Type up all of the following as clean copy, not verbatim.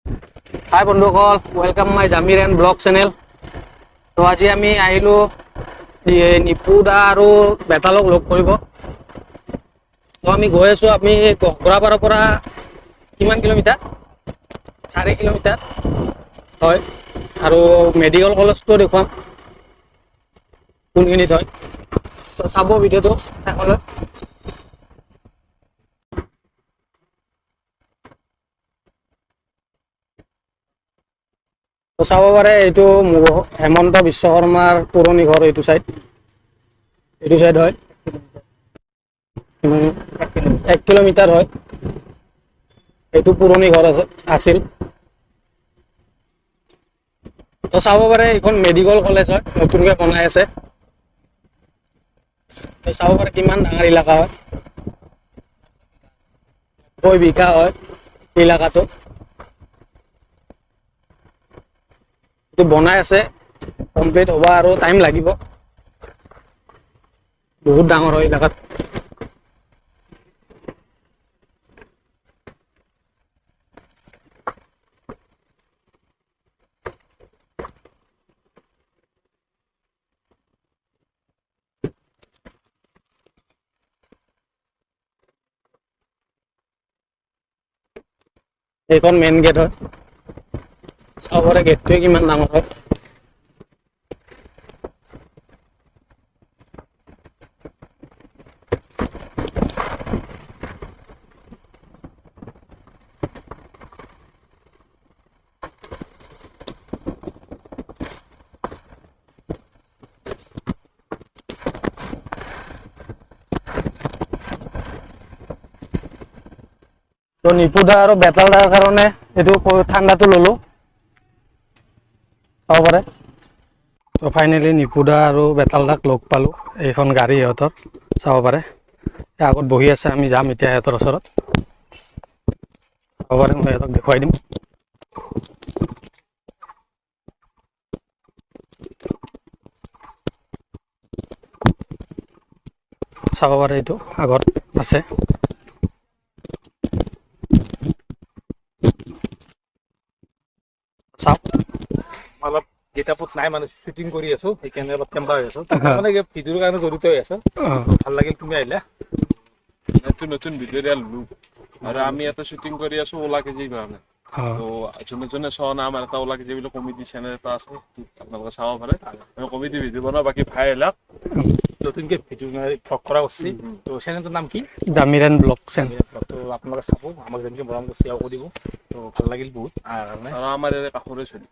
হাই বন্ধুসকল, welcome my Jamir and blog channel. তো আজি আমি আহিলোঁ নিপু দা আৰু বেতালক লগ কৰিব। তো আমি গৈ আছোঁ, আমি গহপুৰাপাৰৰ পৰা কিমান কিলোমিটাৰ? 4 কিলোমিটাৰ হয়। আৰু মেডিকেল কলেজটো দেখুৱাম কোনখিনিত হয়। তো চাব ভিডিঅ'টো শেষলৈ। তো চাব পাৰে, এইটো হেমন্ত বিশ্বশৰ্মাৰ পুৰণি ঘৰ। এইটো চাইড হয় 1 কিলোমিটাৰ হয়। এইটো পুৰণি ঘৰ আছিল। তো চাব পাৰে, এইখন মেডিকেল কলেজ হয়, নতুনকৈ বনাই আছে। তো চাব পাৰে কিমান ডাঙৰ এলেকা হয়, 6 বিঘা হয় এলেকাটো। এইটো বনাই আছে, কমপ্লিট হ'ব আৰু টাইম লাগিব। বহুত ডাঙৰ হয় এলেকাত। এইখন মেইন গেট হয়। চাব পাৰে গেটটোৱে কিমান ডাঙৰ হয়। তো নিপু দা আৰু বেতাল দাৰ কাৰণে এইটো ঠাণ্ডাটো ললো, চাব পাৰে। তো ফাইনেলি নিপু দা আৰু বেতাল দাক লগ পালোঁ। এইখন গাড়ী সিহঁতৰ, চাব পাৰে। আগত বহি আছে, আমি যাম এতিয়া সিহঁতৰ ওচৰত। চাব পাৰে, মই সিহঁতক দেখুৱাই দিম। চাব পাৰে, এইটো আগত আছে। চাওক, অলপ গেটাপত নাই মানে শুটিং কৰি আছো, সেইকাৰণে অলপ কেম্বা হৈ আছো। মানে ভিডিঅ'ৰ কাৰণে জড়িত হৈ আছো। ভাল লাগিল তুমি আহিলা। নতুন নতুন ভিডিঅ' লুক আৰু আমি এটা শুটিং কৰি আছো ওলা কেজিৰ কাৰণে। তো যোনে যোনে চোৱা নাই, আমাৰ এটা ওলা কেজি বুলি কমেডি চেনেল এটা আছে, আপোনালোকে চাব পাৰে। আমি কমেডি ভিডিঅ' বনাওঁ, বাকী ভাই এলাক নতুনকৈ ভিডিঅ' ভ্লগ কৰা উচিত। তো চেনেলটোৰ নাম কি? Jamir and blog channel. তো আপোনালোকে চাব, আমাক যেনেকৈ মৰম কৰিছে আৰু কৰিব। তো ভাল লাগিল বহুত। আৰু আমাৰ ইয়াৰে কাষৰে চলি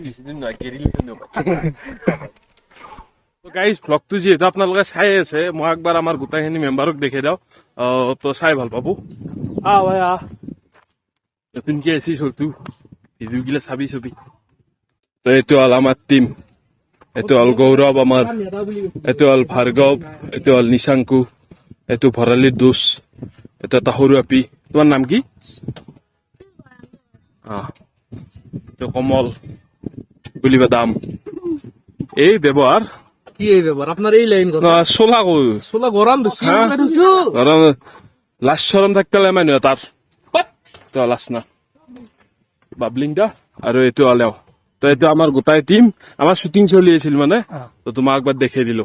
বেছিদিন নহয়, গেৰিলি গাইজ ভ্লগটো যিহেতু আপোনালোকে চাই আছে, মই একবাৰ আমাৰ গোটেইখিনি মেম্বাৰক দেখাই দিওঁ। তো চাই ভাল পাব। নতুনকে আছি চলটো ভিডিঅ' গিলা চাবি ছবি। তো এইটো হ'ল আমাৰ টিম। এইটো হ'ল গৌৰৱ আমাৰ, এইটো হ'ল ভাৰ্গৱ, এইটো হ'ল নিশাংকু, এইটো ভৰালিৰ দোষ, এইটো এটা সৰু আপি। তোমাৰ নাম কি? এইটো কমল বুলিবা দাম। এই ব্যৱহাৰ কি এই ব্যাপাৰ আপনাৰ এই লাইন কথা চোলা কো সোলা গৰম বেশি গৰম লাজ চৰম থাকতে মানুহ তাৰ তো লাজ না বাবলিং দা আৰু এইটো আলেও। তো এইটো আমাৰ গোটাই টিম, আমাৰ শ্বুটিং চলি আছিল মানে। তো তোমাক একবাৰ দেখাই দিলো।